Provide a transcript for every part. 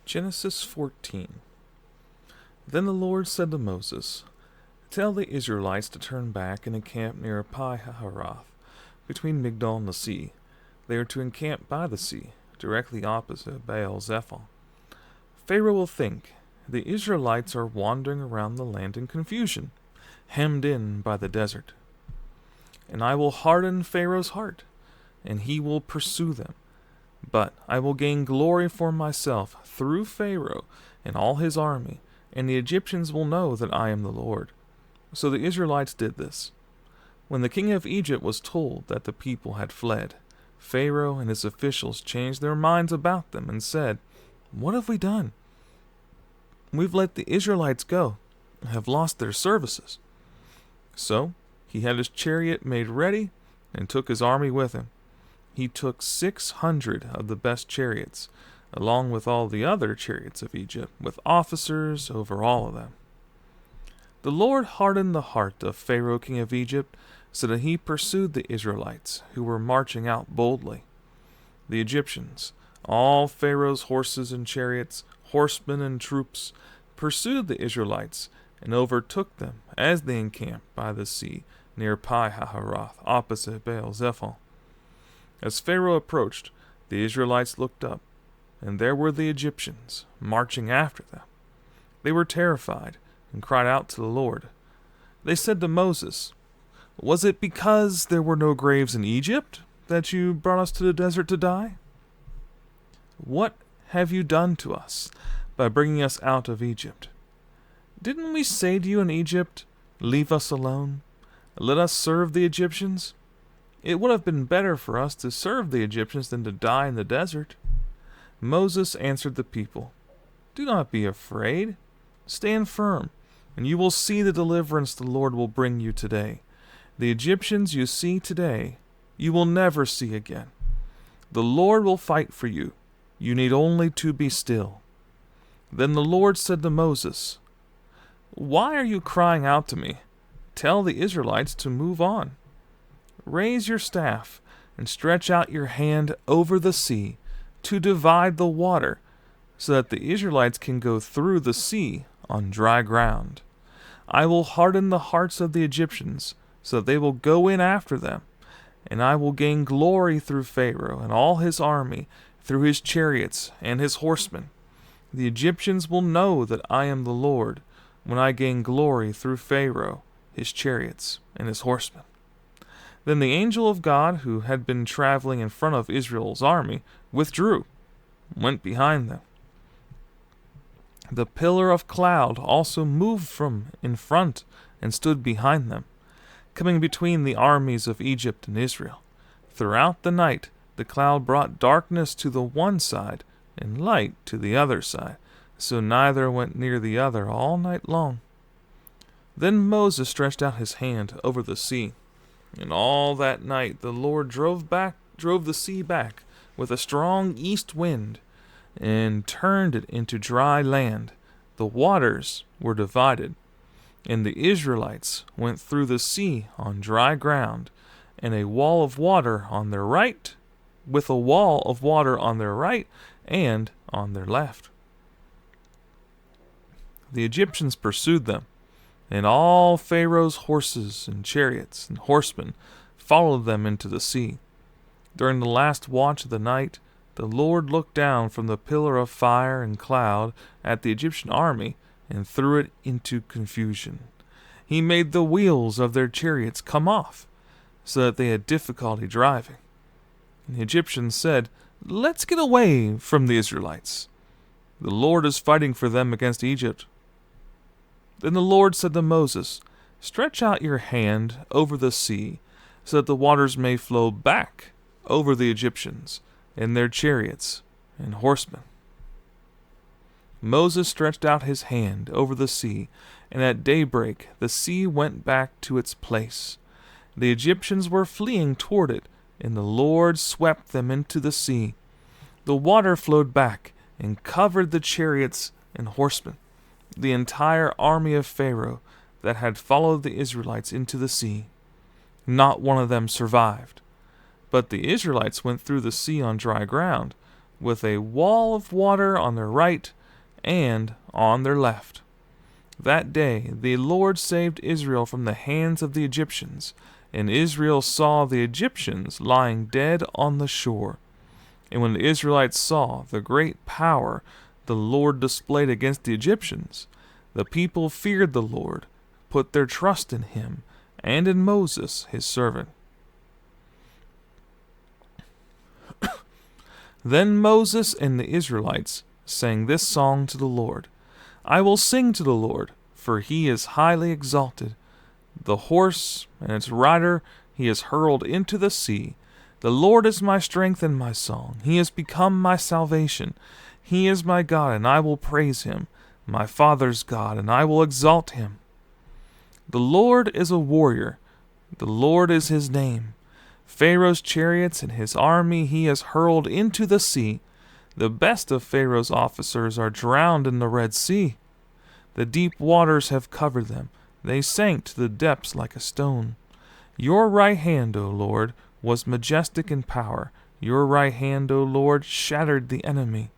Genesis 14. Then the Lord said to Moses, Tell the Israelites to turn back and encamp near Pi-hahiroth, between Migdol and the sea. They are to encamp by the sea, directly opposite Baal-zephon. Pharaoh will think, the Israelites are wandering around the land in confusion, hemmed in by the desert. And I will harden Pharaoh's heart, and he will pursue them. But I will gain glory for myself through Pharaoh and all his army, and the Egyptians will know that I am the Lord. So the Israelites did this. When the king of Egypt was told that the people had fled, Pharaoh and his officials changed their minds about them and said, What have we done? We've let the Israelites go and have lost their services. So he had his chariot made ready and took his army with him. He took 600 of the best chariots, along with all the other chariots of Egypt, with officers over all of them. The Lord hardened the heart of Pharaoh king of Egypt, so that he pursued the Israelites, who were marching out boldly. The Egyptians, all Pharaoh's horses and chariots, horsemen and troops, pursued the Israelites, and overtook them as they encamped by the sea near Pi-hahiroth, opposite Baal-zephon. As Pharaoh approached, the Israelites looked up, and there were the Egyptians marching after them. They were terrified and cried out to the Lord. They said to Moses, Was it because there were no graves in Egypt that you brought us to the desert to die? What have you done to us by bringing us out of Egypt? Didn't we say to you in Egypt, Leave us alone, let us serve the Egyptians? It would have been better for us to serve the Egyptians than to die in the desert. Moses answered the people, Do not be afraid. Stand firm, and you will see the deliverance the Lord will bring you today. The Egyptians you see today, you will never see again. The Lord will fight for you. You need only to be still. Then the Lord said to Moses, Why are you crying out to me? Tell the Israelites to move on. Raise your staff and stretch out your hand over the sea to divide the water, so that the Israelites can go through the sea on dry ground. I will harden the hearts of the Egyptians, so that they will go in after them, and I will gain glory through Pharaoh and all his army, through his chariots and his horsemen. The Egyptians will know that I am the Lord, when I gain glory through Pharaoh, his chariots, and his horsemen. Then the angel of God, who had been traveling in front of Israel's army, withdrew, went behind them. The pillar of cloud also moved from in front and stood behind them, coming between the armies of Egypt and Israel. Throughout the night, the cloud brought darkness to the one side and light to the other side, so neither went near the other all night long. Then Moses stretched out his hand over the sea, and all that night the Lord drove the sea back with a strong east wind, and turned it into dry land. The waters were divided, and the Israelites went through the sea on dry ground, and a wall of water on their right, with a wall of water on their right and on their left. The Egyptians pursued them, and all Pharaoh's horses and chariots and horsemen followed them into the sea. During the last watch of the night, the Lord looked down from the pillar of fire and cloud at the Egyptian army and threw it into confusion. He made the wheels of their chariots come off, so that they had difficulty driving. And the Egyptians said, Let's get away from the Israelites. The Lord is fighting for them against Egypt. Then the Lord said to Moses, Stretch out your hand over the sea, so that the waters may flow back over the Egyptians and their chariots and horsemen. Moses stretched out his hand over the sea, and at daybreak the sea went back to its place. The Egyptians were fleeing toward it, and the Lord swept them into the sea. The water flowed back and covered the chariots and horsemen. The entire army of Pharaoh that had followed the Israelites into the sea. Not one of them survived. But the Israelites went through the sea on dry ground, with a wall of water on their right and on their left. That day the Lord saved Israel from the hands of the Egyptians, and Israel saw the Egyptians lying dead on the shore. And when the Israelites saw the great power the Lord displayed against the Egyptians, the people feared the Lord, put their trust in him, and in Moses his servant. Then Moses and the Israelites sang this song to the Lord. I will sing to the Lord, for he is highly exalted. The horse and its rider he has hurled into the sea. The Lord is my strength and my song. He has become my salvation. He is my God, and I will praise him, my father's God, and I will exalt him. The Lord is a warrior. The Lord is his name. Pharaoh's chariots and his army he has hurled into the sea. The best of Pharaoh's officers are drowned in the Red Sea. The deep waters have covered them. They sank to the depths like a stone. Your right hand, O Lord, was majestic in power. Your right hand, O Lord, shattered the enemy.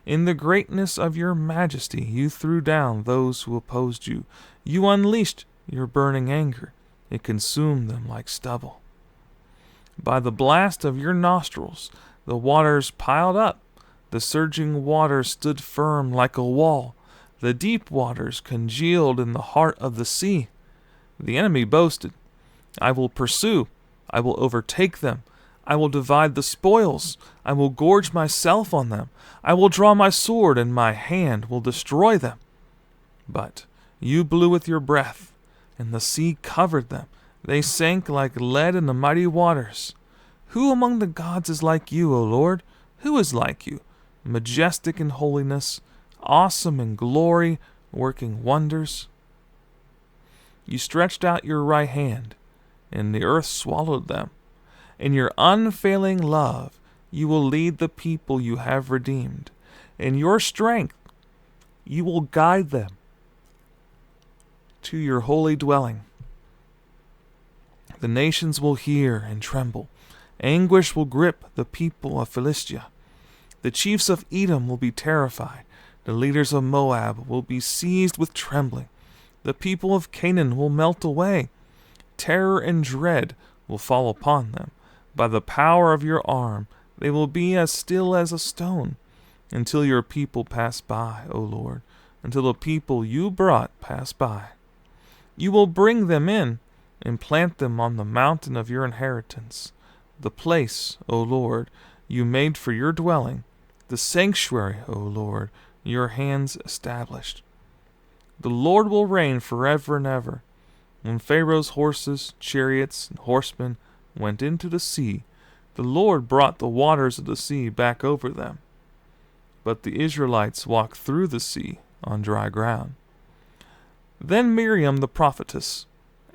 In the greatness of your majesty you threw down those who opposed you. You unleashed your burning anger. It consumed them like stubble. By the blast of your nostrils the waters piled up. The surging waters stood firm like a wall. The deep waters congealed in the heart of the sea. The enemy boasted, I will pursue, I will overtake them. I will divide the spoils. I will gorge myself on them. I will draw my sword, and my hand will destroy them. But you blew with your breath, and the sea covered them. They sank like lead in the mighty waters. Who among the gods is like you, O Lord? Who is like you? Majestic in holiness, awesome in glory, working wonders. You stretched out your right hand, and the earth swallowed them. In your unfailing love, you will lead the people you have redeemed. In your strength, you will guide them to your holy dwelling. The nations will hear and tremble. Anguish will grip the people of Philistia. The chiefs of Edom will be terrified. The leaders of Moab will be seized with trembling. The people of Canaan will melt away. Terror and dread will fall upon them. By the power of your arm, they will be as still as a stone, until your people pass by, O Lord, until the people you brought pass by. You will bring them in and plant them on the mountain of your inheritance, the place, O Lord, you made for your dwelling, the sanctuary, O Lord, your hands established. The Lord will reign forever and ever. When Pharaoh's horses, chariots, and horsemen went into the sea, the Lord brought the waters of the sea back over them. But the Israelites walked through the sea on dry ground. Then Miriam the prophetess,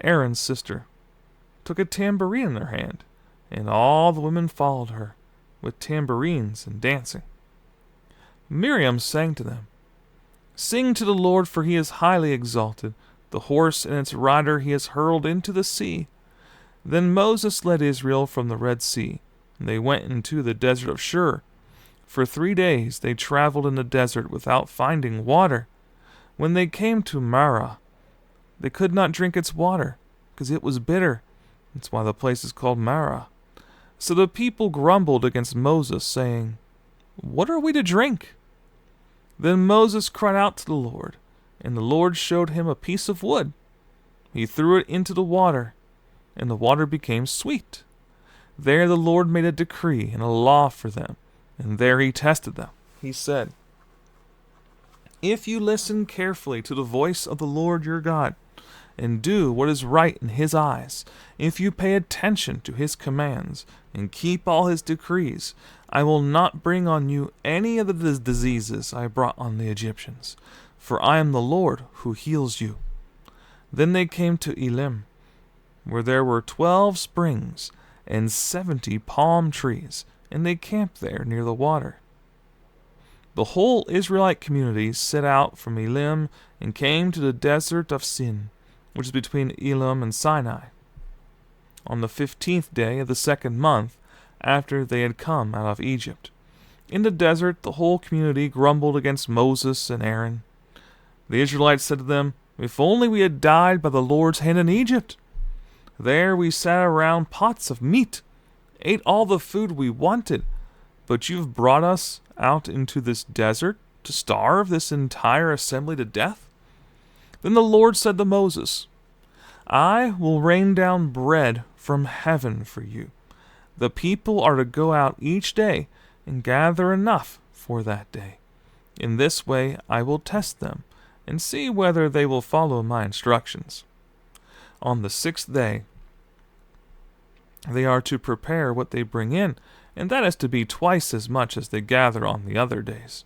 Aaron's sister, took a tambourine in her hand, and all the women followed her, with tambourines and dancing. Miriam sang to them, Sing to the Lord, for he is highly exalted. The horse and its rider he has hurled into the sea. Then Moses led Israel from the Red Sea, and they went into the desert of Shur. For 3 days they traveled in the desert without finding water. When they came to Marah, they could not drink its water, because it was bitter. That's why the place is called Marah. So the people grumbled against Moses, saying, What are we to drink? Then Moses cried out to the Lord, and the Lord showed him a piece of wood. He threw it into the water, and the water became sweet. There the Lord made a decree and a law for them, and there he tested them. He said, If you listen carefully to the voice of the Lord your God, and do what is right in his eyes, if you pay attention to his commands, and keep all his decrees, I will not bring on you any of the diseases I brought on the Egyptians, for I am the Lord who heals you. Then they came to Elim, where there were 12 springs and 70 palm trees, and they camped there near the water. The whole Israelite community set out from Elim and came to the desert of Sin, which is between Elim and Sinai, on the 15th day of the 2nd month after they had come out of Egypt. In the desert, the whole community grumbled against Moses and Aaron. The Israelites said to them, "If only we had died by the Lord's hand in Egypt. There we sat around pots of meat, ate all the food we wanted, but you've brought us out into this desert to starve this entire assembly to death?" Then the Lord said to Moses, "I will rain down bread from heaven for you. The people are to go out each day and gather enough for that day. In this way I will test them and see whether they will follow my instructions. On the 6th day, they are to prepare what they bring in, and that is to be twice as much as they gather on the other days."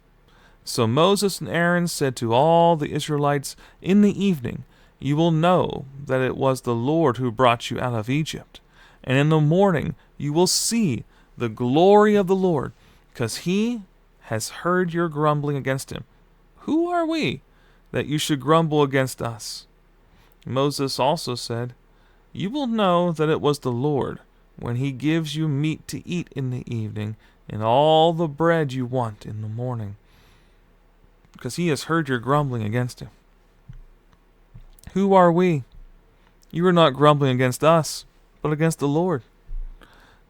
So Moses and Aaron said to all the Israelites, "In the evening you will know that it was the Lord who brought you out of Egypt. And in the morning you will see the glory of the Lord, because he has heard your grumbling against him. Who are we that you should grumble against us?" Moses also said, "You will know that it was the Lord when he gives you meat to eat in the evening and all the bread you want in the morning, because he has heard your grumbling against him. Who are we? You are not grumbling against us, but against the Lord."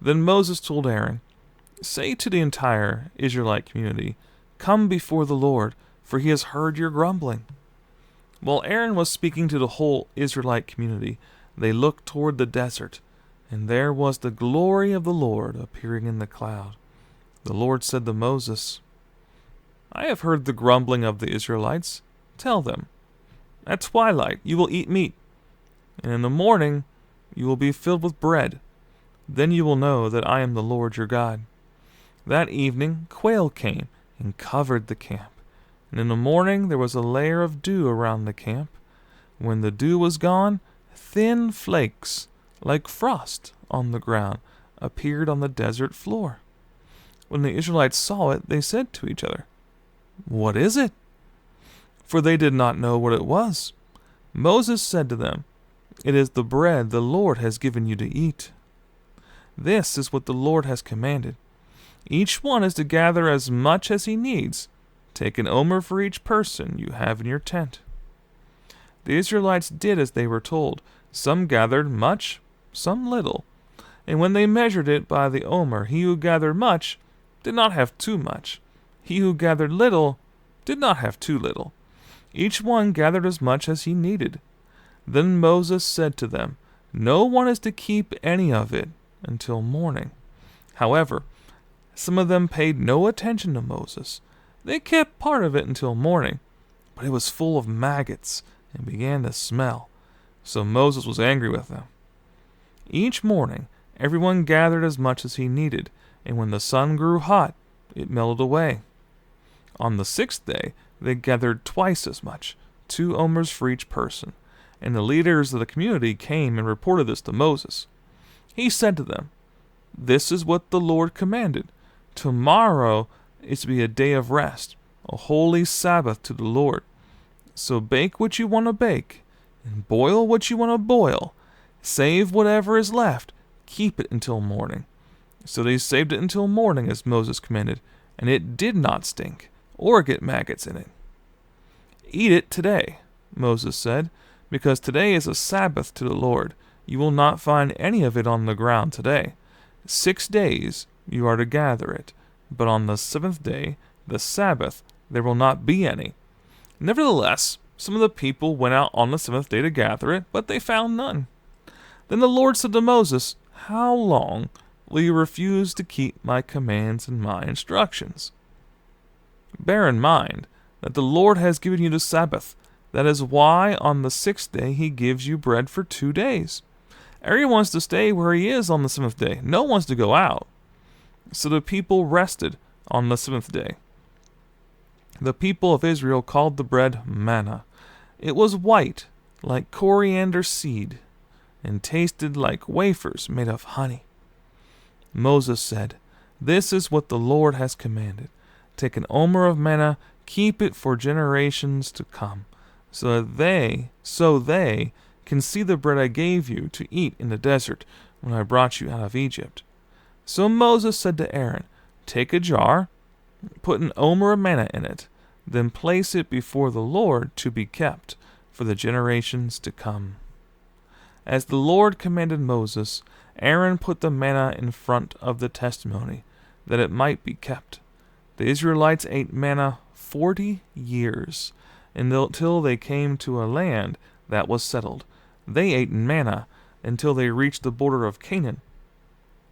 Then Moses told Aaron, "Say to the entire Israelite community, 'Come before the Lord, for he has heard your grumbling.'" While Aaron was speaking to the whole Israelite community, they looked toward the desert, and there was the glory of the Lord appearing in the cloud. The Lord said to Moses, "I have heard the grumbling of the Israelites. Tell them, at twilight you will eat meat, and in the morning you will be filled with bread. Then you will know that I am the Lord your God." That evening quail came and covered the camp, and in the morning there was a layer of dew around the camp. When the dew was gone, thin flakes, like frost on the ground, appeared on the desert floor. When the Israelites saw it, they said to each other, "What is it?" For they did not know what it was. Moses said to them, "It is the bread the Lord has given you to eat. This is what the Lord has commanded. Each one is to gather as much as he needs. Take an omer for each person you have in your tent." The Israelites did as they were told. Some gathered much, some little. And when they measured it by the omer, he who gathered much did not have too much. He who gathered little did not have too little. Each one gathered as much as he needed. Then Moses said to them, "No one is to keep any of it until morning." However, some of them paid no attention to Moses. They kept part of it until morning, but it was full of maggots and began to smell. So Moses was angry with them. Each morning, everyone gathered as much as he needed, and when the sun grew hot, it melted away. On the 6th day, they gathered twice as much, 2 omers for each person, and the leaders of the community came and reported this to Moses. He said to them, "This is what the Lord commanded. Tomorrow is to be a day of rest, a holy Sabbath to the Lord. So bake what you want to bake, and boil what you want to boil. Save whatever is left, keep it until morning." So they saved it until morning as Moses commanded, and it did not stink or get maggots in it. "Eat it today," Moses said, "because today is a Sabbath to the Lord. You will not find any of it on the ground today. 6 days you are to gather it, but on the 7th day, the Sabbath, there will not be any." Nevertheless, some of the people went out on the 7th day to gather it, but they found none. Then the Lord said to Moses, "How long will you refuse to keep my commands and my instructions? Bear in mind that the Lord has given you the Sabbath. That is why on the 6th day he gives you bread for 2 days. Everyone wants to stay where he is on the 7th day. No one wants to go out." So the people rested on the 7th day. The people of Israel called the bread manna. It was white, like coriander seed, and tasted like wafers made of honey. Moses said, "This is what the Lord has commanded. Take an omer of manna, keep it for generations to come, so they can see the bread I gave you to eat in the desert when I brought you out of Egypt." So Moses said to Aaron, "Take a jar, Put an omer of manna in it, then place it before the Lord to be kept for the generations to come. As the Lord commanded Moses, Aaron put the manna in front of the testimony, that it might be kept. The Israelites ate manna 40 years, until they came to a land that was settled. They ate manna until they reached the border of Canaan.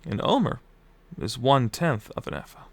An omer is 1/10 of an ephah.